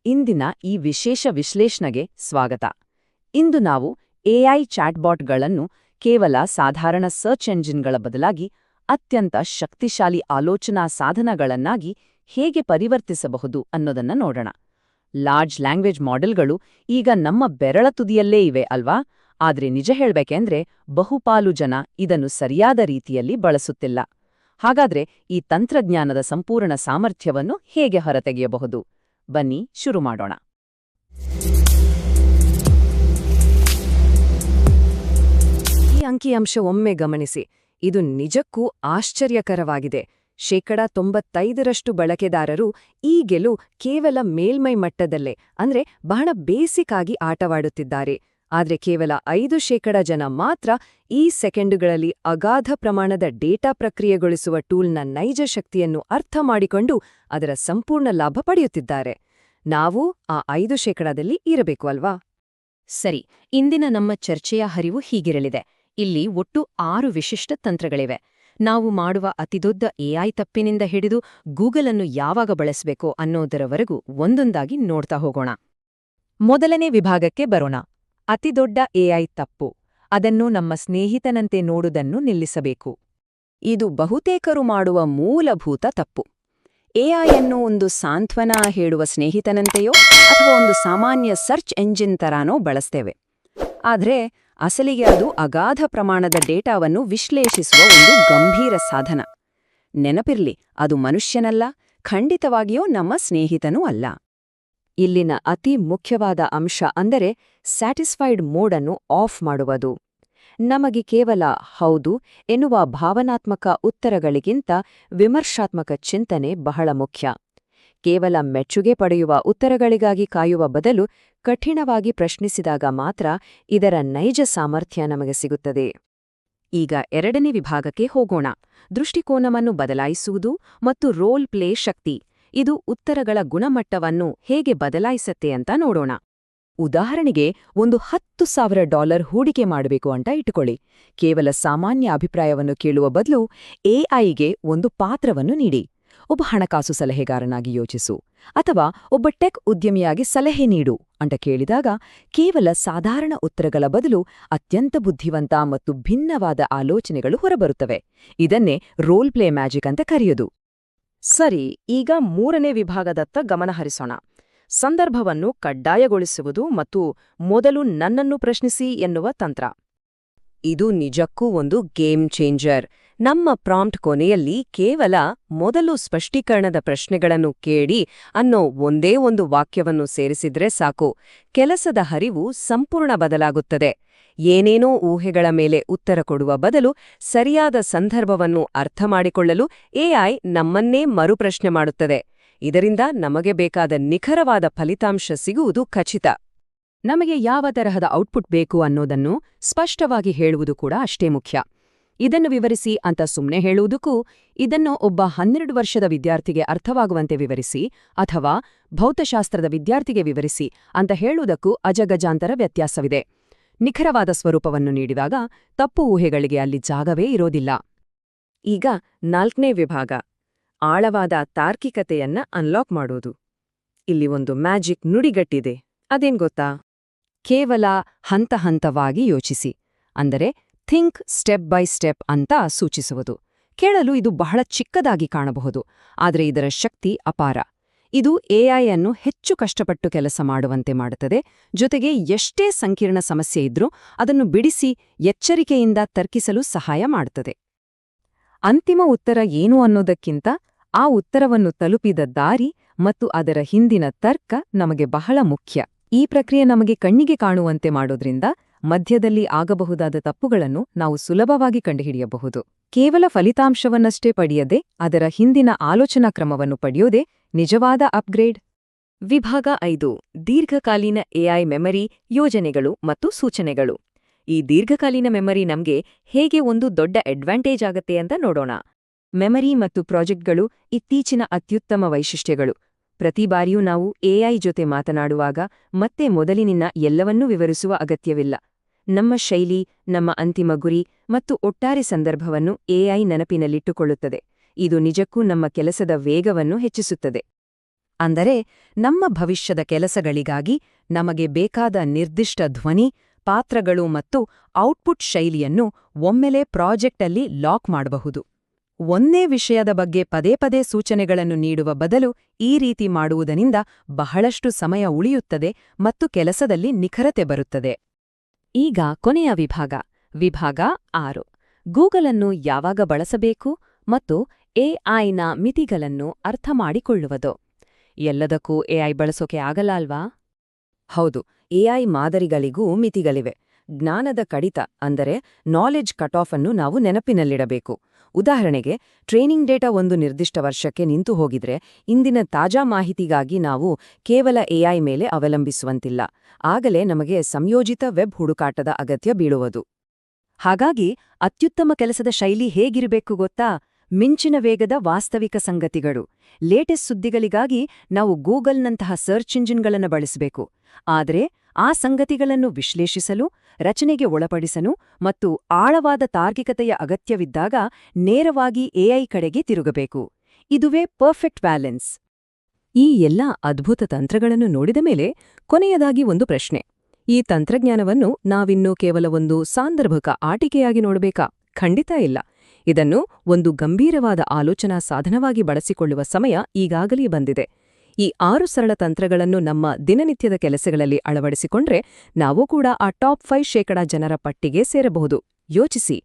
ಇಂದಿನ ಈ ವಿಶೇಷ ವಿಶ್ಲೇಷಣೆಗೆ ಸ್ವಾಗತ. ಇಂದು ನಾವು ಎಐ ಚಾಟ್ಬಾಟ್ಗಳನ್ನು ಕೇವಲ ಸಾಧಾರಣ ಸರ್ಚ್ ಎಂಜಿನ್ಗಳ ಬದಲಾಗಿ ಅತ್ಯಂತ ಶಕ್ತಿಶಾಲಿ ಆಲೋಚನಾ ಸಾಧನಗಳನ್ನಾಗಿ ಹೇಗೆ ಪರಿವರ್ತಿಸಬಹುದು ಅನ್ನೋದನ್ನ ನೋಡೋಣ. ಲಾರ್ಜ್ ಲ್ಯಾಂಗ್ವೇಜ್ ಮಾಡೆಲ್ಗಳು ಈಗ ನಮ್ಮ ಬೆರಳ ತುದಿಯಲ್ಲೇ ಇವೆ ಅಲ್ವಾ? ಆದ್ರೆ ನಿಜ ಹೇಳ್ಬೇಕೆಂದ್ರೆ ಬಹುಪಾಲು ಜನ ಇದನ್ನು ಸರಿಯಾದ ರೀತಿಯಲ್ಲಿ ಬಳಸುತ್ತಿಲ್ಲ. ಹಾಗಾದ್ರೆ ಈ ತಂತ್ರಜ್ಞಾನದ ಸಂಪೂರ್ಣ ಸಾಮರ್ಥ್ಯವನ್ನು ಹೇಗೆ ಹೊರತೆಗೆಯಬಹುದು? ಬನ್ನಿ ಶುರು ಮಾಡೋಣ. ಈ ಅಂಕಿಅಂಶ ಒಮ್ಮೆ ಗಮನಿಸಿ. ಇದು ನಿಜಕ್ಕೂ ಆಶ್ಚರ್ಯಕರವಾಗಿದೆ. 95% ಬಳಕೆದಾರರು ಈಗೆಲೂ ಕೇವಲ ಮೇಲ್ಮೈ ಮಟ್ಟದಲ್ಲೇ ಅಂದ್ರೆ ಬಹಳ ಬೇಸಿಕ್ ಆಗಿ ಆಟವಾಡುತ್ತಿದ್ದಾರೆ. ಆದ್ರೆ ಕೇವಲ 5% ಜನ ಮಾತ್ರ ಈ ಸೆಕೆಂಡುಗಳಲ್ಲಿ ಅಗಾಧ ಪ್ರಮಾಣದ ಡೇಟಾ ಪ್ರಕ್ರಿಯೆಗೊಳಿಸುವ ಟೂಲ್ನ ನೈಜ ಶಕ್ತಿಯನ್ನು ಅರ್ಥ ಮಾಡಿಕೊಂಡು ಅದರ ಸಂಪೂರ್ಣ ಲಾಭ ಪಡೆಯುತ್ತಿದ್ದಾರೆ. ನಾವು ಆ 5%ದಲ್ಲಿ ಇರಬೇಕು ಅಲ್ವಾ? ಸರಿ, ಇಂದಿನ ನಮ್ಮ ಚರ್ಚೆಯ ಹರಿವು ಹೀಗಿರಲಿದೆ. ಇಲ್ಲಿ ಒಟ್ಟು 6 ವಿಶಿಷ್ಟ ತಂತ್ರಗಳಿವೆ. ನಾವು ಮಾಡುವ ಅತಿದೊಡ್ಡ ಎಐ ತಪ್ಪಿನಿಂದ ಹಿಡಿದು ಗೂಗಲ್ ಅನ್ನು ಯಾವಾಗ ಬಳಸಬೇಕು ಅನ್ನೋದರವರೆಗೂ ಒಂದೊಂದಾಗಿ ನೋಡ್ತಾ ಹೋಗೋಣ. ಮೊದಲನೇ ವಿಭಾಗಕ್ಕೆ ಬರೋಣ. ಅತಿದೊಡ್ಡ ಎಐ ತಪ್ಪು. ಅದನ್ನು ನಮ್ಮ ಸ್ನೇಹಿತನಂತೆ ನೋಡುವುದನ್ನು ನಿಲ್ಲಿಸಬೇಕು. ಇದು ಬಹುತೇಕರು ಮಾಡುವ ಮೂಲಭೂತ ತಪ್ಪು. ಎಐಯನ್ನು ಒಂದು ಸಾಂತ್ವನ ಹೇಳುವ ಸ್ನೇಹಿತನಂತೆಯೋ ಅಥವಾ ಒಂದು ಸಾಮಾನ್ಯ ಸರ್ಚ್ ಎಂಜಿನ್ ತರಾನೋ ಬಳಸ್ತೇವೆ. ಆದ್ರೆ ಅಸಲಿಗೆ ಅದು ಅಗಾಧ ಪ್ರಮಾಣದ ಡೇಟಾವನ್ನು ವಿಶ್ಲೇಷಿಸುವ ಒಂದು ಗಂಭೀರ ಸಾಧನ. ನೆನಪಿರ್ಲಿ, ಅದು ಮನುಷ್ಯನಲ್ಲ, ಖಂಡಿತವಾಗಿಯೂ ನಮ್ಮ ಸ್ನೇಹಿತನೂ ಅಲ್ಲ. ಇಲ್ಲಿನ ಅತಿ ಮುಖ್ಯವಾದ ಅಂಶ ಅಂದರೆ ಸ್ಯಾಟಿಸ್ಫೈಡ್ ಮೋಡ್ ಅನ್ನು ಆಫ್ ಮಾಡುವುದು. ನಮಗೆ ಕೇವಲ ಹೌದು ಎನ್ನುವ ಭಾವನಾತ್ಮಕ ಉತ್ತರಗಳಿಗಿಂತ ವಿಮರ್ಶಾತ್ಮಕ ಚಿಂತನೆ ಬಹಳ ಮುಖ್ಯ. ಕೇವಲ ಮೆಚ್ಚುಗೆ ಪಡೆಯುವ ಉತ್ತರಗಳಿಗಾಗಿ ಕಾಯುವ ಬದಲು ಕಠಿಣವಾಗಿ ಪ್ರಶ್ನಿಸಿದಾಗ ಮಾತ್ರ ಇದರ ನೈಜ ಸಾಮರ್ಥ್ಯ ನಮಗೆ ಸಿಗುತ್ತದೆ. ಈಗ ಎರಡನೇ ವಿಭಾಗಕ್ಕೆ ಹೋಗೋಣ. ದೃಷ್ಟಿಕೋನವನ್ನು ಬದಲಾಯಿಸುವುದು ಮತ್ತು ರೋಲ್ ಪ್ಲೇ ಶಕ್ತಿ. ಇದು ಉತ್ತರಗಳ ಗುಣಮಟ್ಟವನ್ನು ಹೇಗೆ ಬದಲಾಯಿಸತ್ತೆ ಅಂತ ನೋಡೋಣ. ಉದಾಹರಣೆಗೆ, ಒಂದು $10,000 ಹೂಡಿಕೆ ಮಾಡಬೇಕು ಅಂತ ಇಟ್ಟುಕೊಳ್ಳಿ. ಕೇವಲ ಸಾಮಾನ್ಯ ಅಭಿಪ್ರಾಯವನ್ನು ಕೇಳುವ ಬದಲು ಎಐಗೆ ಒಂದು ಪಾತ್ರವನ್ನು ನೀಡಿ. ಒಬ್ಬ ಹಣಕಾಸು ಸಲಹೆಗಾರನಾಗಿ ಯೋಚಿಸು, ಅಥವಾ ಒಬ್ಬ ಟೆಕ್ ಉದ್ಯಮಿಯಾಗಿ ಸಲಹೆ ನೀಡು ಅಂತ ಕೇಳಿದಾಗ ಕೇವಲ ಸಾಧಾರಣ ಉತ್ತರಗಳ ಬದಲು ಅತ್ಯಂತ ಬುದ್ಧಿವಂತ ಮತ್ತು ಭಿನ್ನವಾದ ಆಲೋಚನೆಗಳು ಹೊರಬರುತ್ತವೆ. ಇದನ್ನೇ ರೋಲ್ ಪ್ಲೇ ಮ್ಯಾಜಿಕ್ ಅಂತ ಕರೆಯೋದು. ಸರಿ, ಈಗ ಮೂರನೇ ವಿಭಾಗದತ್ತ ಗಮನಹರಿಸೋಣ. ಸಂದರ್ಭವನ್ನು ಕಡ್ಡಾಯಗೊಳಿಸುವುದು ಮತ್ತು ಮೊದಲು ನನ್ನನ್ನು ಪ್ರಶ್ನಿಸಿ ಎನ್ನುವ ತಂತ್ರ. ಇದು ನಿಜಕ್ಕೂ ಒಂದು ಗೇಮ್ ಚೇಂಜರ್. ನಮ್ಮ ಪ್ರಾಂಪ್ಟ್ ಕೊನೆಯಲ್ಲಿ ಕೇವಲ ಮೊದಲು ಸ್ಪಷ್ಟೀಕರಣದ ಪ್ರಶ್ನೆಗಳನ್ನು ಕೇಳಿ ಅನ್ನೋ ಒಂದೇ ಒಂದು ವಾಕ್ಯವನ್ನು ಸೇರಿಸಿದ್ರೆ ಸಾಕು, ಕೆಲಸದ ಹರಿವು ಸಂಪೂರ್ಣ ಬದಲಾಗುತ್ತದೆ. ಏನೇನೋ ಊಹೆಗಳ ಮೇಲೆ ಉತ್ತರ ಕೊಡುವ ಬದಲು ಸರಿಯಾದ ಸಂದರ್ಭವನ್ನು ಅರ್ಥಮಾಡಿಕೊಳ್ಳಲು ಎಐ ನಮ್ಮನ್ನೇ ಮರುಪ್ರಶ್ನೆ ಮಾಡುತ್ತದೆ. ಇದರಿಂದ ನಮಗೆ ಬೇಕಾದ ನಿಖರವಾದ ಫಲಿತಾಂಶ ಸಿಗುವುದು ಖಚಿತ. ನಮಗೆ ಯಾವ ತರಹದ ಔಟ್ಪುಟ್ ಬೇಕು ಅನ್ನೋದನ್ನು ಸ್ಪಷ್ಟವಾಗಿ ಹೇಳುವುದು ಕೂಡ ಅಷ್ಟೇ ಮುಖ್ಯ. ಇದನ್ನು ವಿವರಿಸಿ ಅಂತ ಸುಮ್ಮನೆ ಹೇಳುವುದಕ್ಕೂ, ಇದನ್ನು ಒಬ್ಬ 12 ವರ್ಷದ ವಿದ್ಯಾರ್ಥಿಗೆ ಅರ್ಥವಾಗುವಂತೆ ವಿವರಿಸಿ ಅಥವಾ ಭೌತಶಾಸ್ತ್ರದ ವಿದ್ಯಾರ್ಥಿಗೆ ವಿವರಿಸಿ ಅಂತ ಹೇಳುವುದಕ್ಕೂ ಅಜಗಜಾಂತರ ವ್ಯತ್ಯಾಸವಿದೆ. ನಿಖರವಾದ ಸ್ವರೂಪವನ್ನು ನೀಡಿದಾಗ ತಪ್ಪು ಊಹೆಗಳಿಗೆ ಅಲ್ಲಿ ಜಾಗವೇ ಇರೋದಿಲ್ಲ. ಈಗ 4ನೇ ವಿಭಾಗ, ಆಳವಾದ ತಾರ್ಕಿಕತೆಯನ್ನ ಅನ್ಲಾಕ್ ಮಾಡೋದು. ಇಲ್ಲಿ ಒಂದು ಮ್ಯಾಜಿಕ್ ನುಡಿಗಟ್ಟಿದೆ. ಅದೇನ್ ಗೊತ್ತಾ? ಕೇವಲ ಹಂತ ಹಂತವಾಗಿ ಯೋಚಿಸಿ, ಅಂದರೆ ಥಿಂಕ್ ಸ್ಟೆಪ್ ಬೈ ಸ್ಟೆಪ್ ಅಂತ ಸೂಚಿಸುವುದು. ಕೇಳಲು ಇದು ಬಹಳ ಚಿಕ್ಕದಾಗಿ ಕಾಣಬಹುದು, ಆದರೆ ಇದರ ಶಕ್ತಿ ಅಪಾರ. ಇದು ಎಐ ಅನ್ನು ಹೆಚ್ಚು ಕಷ್ಟಪಟ್ಟು ಕೆಲಸ ಮಾಡುವಂತೆ ಮಾಡುತ್ತದೆ. ಜೊತೆಗೆ ಎಷ್ಟೇ ಸಂಕೀರ್ಣ ಸಮಸ್ಯೆ ಇದ್ರೂ ಅದನ್ನು ಬಿಡಿಸಿ ಎಚ್ಚರಿಕೆಯಿಂದ ತರ್ಕಿಸಲು ಸಹಾಯ ಮಾಡುತ್ತದೆ. ಅಂತಿಮ ಉತ್ತರ ಏನು ಅನ್ನೋದಕ್ಕಿಂತ ಆ ಉತ್ತರವನ್ನು ತಲುಪಿದ ದಾರಿ ಮತ್ತು ಅದರ ಹಿಂದಿನ ತರ್ಕ ನಮಗೆ ಬಹಳ ಮುಖ್ಯ. ಈ ಪ್ರಕ್ರಿಯೆ ನಮಗೆ ಕಣ್ಣಿಗೆ ಕಾಣುವಂತೆ ಮಾಡೋದ್ರಿಂದ ಮಧ್ಯದಲ್ಲಿ ಆಗಬಹುದಾದ ತಪ್ಪುಗಳನ್ನು ನಾವು ಸುಲಭವಾಗಿ ಕಂಡುಹಿಡಿಯಬಹುದು. ಕೇವಲ ಫಲಿತಾಂಶವನ್ನಷ್ಟೇ ಪಡೆಯದೆ ಅದರ ಹಿಂದಿನ ಆಲೋಚನಾ ಕ್ರಮವನ್ನು ಪಡೆಯೋದೇ ನಿಜವಾದ ಅಪ್ಗ್ರೇಡ್. ವಿಭಾಗ 5, ದೀರ್ಘಕಾಲೀನ ಎಐ ಮೆಮರಿ ಯೋಜನೆಗಳು ಮತ್ತು ಸೂಚನೆಗಳು. ಈ ದೀರ್ಘಕಾಲೀನ ಮೆಮರಿ ನಮ್ಗೆ ಹೇಗೆ ಒಂದು ದೊಡ್ಡ ಅಡ್ವಾಂಟೇಜ್ ಆಗತ್ತೆ ಅಂತ ನೋಡೋಣ. ಮೆಮರಿ ಮತ್ತು ಪ್ರಾಜೆಕ್ಟ್ಗಳು ಇತ್ತೀಚಿನ ಅತ್ಯುತ್ತಮ ವೈಶಿಷ್ಟ್ಯಗಳು. ಪ್ರತಿ ಬಾರಿಯೂ ನಾವು ಎಐ ಜೊತೆ ಮಾತನಾಡುವಾಗ ಮತ್ತೆ ಮೊದಲಿನಿಂದ ಎಲ್ಲವನ್ನೂ ವಿವರಿಸುವ ಅಗತ್ಯವಿಲ್ಲ. ನಮ್ಮ ಶೈಲಿ, ನಮ್ಮ ಅಂತಿಮ ಗುರಿ ಮತ್ತು ಒಟ್ಟಾರೆ ಸಂದರ್ಭವನ್ನು ಎಐ ನೆನಪಿನಲ್ಲಿಟ್ಟುಕೊಳ್ಳುತ್ತದೆ. ಇದು ನಿಜಕ್ಕೂ ನಮ್ಮ ಕೆಲಸದ ವೇಗವನ್ನು ಹೆಚ್ಚಿಸುತ್ತದೆ. ಅಂದರೆ ನಮ್ಮ ಭವಿಷ್ಯದ ಕೆಲಸಗಳಿಗಾಗಿ ನಮಗೆ ಬೇಕಾದ ನಿರ್ದಿಷ್ಟ ಧ್ವನಿ, ಪಾತ್ರಗಳು ಮತ್ತು ಔಟ್ಪುಟ್ ಶೈಲಿಯನ್ನು ಒಮ್ಮೆಲೇ ಪ್ರಾಜೆಕ್ಟಲ್ಲಿ ಲಾಕ್ ಮಾಡಬಹುದು. ಒಂದೇ ವಿಷಯದ ಬಗ್ಗೆ ಪದೇ ಪದೇ ಸೂಚನೆಗಳನ್ನು ನೀಡುವ ಬದಲು ಈ ರೀತಿ ಮಾಡುವುದರಿಂದ ಬಹಳಷ್ಟು ಸಮಯ ಉಳಿಯುತ್ತದೆ ಮತ್ತು ಕೆಲಸದಲ್ಲಿ ನಿಖರತೆ ಬರುತ್ತದೆ. ಈಗ ಕೊನೆಯ ವಿಭಾಗ 6. ಗೂಗಲ್ ಅನ್ನು ಯಾವಾಗ ಬಳಸಬೇಕು ಮತ್ತು ಎಐನ ಮಿತಿಗಳನ್ನು ಅರ್ಥಮಾಡಿಕೊಳ್ಳುವುದು. ಎಲ್ಲದಕ್ಕೂ ಎಐ ಬಳಸೋಕೆ ಆಗಲ್ಲ ಅಲ್ವಾ? ಹೌದು, ಎಐ ಮಾದರಿಗಳಿಗೂ ಮಿತಿಗಳಿವೆ. ಜ್ಞಾನದ ಕಡಿತ ಅಂದರೆ ನಾಲೆಡ್ಜ್ ಕಟ್ ಆಫ್ ಅನ್ನು ನಾವು ನೆನಪಿನಲ್ಲಿಡಬೇಕು. ಉದಾಹರಣೆಗೆ, ಟ್ರೈನಿಂಗ್ ಡೇಟಾ ಒಂದು ನಿರ್ದಿಷ್ಟ ವರ್ಷಕ್ಕೆ ನಿಂತು ಹೋಗಿದ್ರೆ ಇಂದಿನ ತಾಜಾ ಮಾಹಿತಿಗಾಗಿ ನಾವು ಕೇವಲ ಎಐ ಮೇಲೆ ಅವಲಂಬಿಸುವಂತಿಲ್ಲ. ಆಗಲೇ ನಮಗೆ ಸಂಯೋಜಿತ ವೆಬ್ ಹುಡುಕಾಟದ ಅಗತ್ಯ ಬೀಳುವುದು. ಹಾಗಾಗಿ ಅತ್ಯುತ್ತಮ ಕೆಲಸದ ಶೈಲಿ ಹೇಗಿರಬೇಕು ಗೊತ್ತಾ? ಮಿಂಚಿನ ವೇಗದ ವಾಸ್ತವಿಕ ಸಂಗತಿಗಳು. ಲೇಟೆಸ್ಟ್ ಸುದ್ದಿಗಳಿಗಾಗಿ ನಾವು ಗೂಗಲ್ನಂತಹ ಸರ್ಚ್ ಇಂಜಿನ್ಗಳನ್ನು ಬಳಸಬೇಕು. ಆದರೆ ಆ ಸಂಗತಿಗಳನ್ನು ವಿಶ್ಲೇಷಿಸಲು, ರಚನೆಗೆ ಒಳಪಡಿಸಲು ಮತ್ತು ಆಳವಾದ ತಾರ್ಕಿಕತೆಯ ಅಗತ್ಯವಿದ್ದಾಗ ನೇರವಾಗಿ ಎಐ ಕಡೆಗೆ ತಿರುಗಬೇಕು. ಇದುವೇ ಪರ್ಫೆಕ್ಟ್ ಬ್ಯಾಲೆನ್ಸ್. ಈ ಎಲ್ಲ ಅದ್ಭುತ ತಂತ್ರಗಳನ್ನು ನೋಡಿದ ಮೇಲೆ ಕೊನೆಯದಾಗಿ ಒಂದು ಪ್ರಶ್ನೆ. ಈ ತಂತ್ರಜ್ಞಾನವನ್ನು ನಾವಿನ್ನೂ ಕೇವಲ ಒಂದು ಸಾಂದರ್ಭಿಕ ಆಟಿಕೆಯಾಗಿ ನೋಡಬೇಕಾ? ಖಂಡಿತ ಇಲ್ಲ. ಇದನ್ನು ಒಂದು ಗಂಭೀರವಾದ ಆಲೋಚನಾ ಸಾಧನವಾಗಿ ಬಳಸಿಕೊಳ್ಳುವ ಸಮಯ ಈಗಾಗಲೇ ಬಂದಿದೆ. ಈ 6 ಸರಳ ತಂತ್ರಗಳನ್ನು ನಮ್ಮ ದಿನನಿತ್ಯದ ಕೆಲಸಗಳಲ್ಲಿ ಅಳವಡಿಸಿಕೊಂಡ್ರೆ ನಾವು ಕೂಡ ಆ ಟಾಪ್ 5% ಜನರ ಪಟ್ಟಿಗೆ ಸೇರಬಹುದು. ಯೋಚಿಸಿ.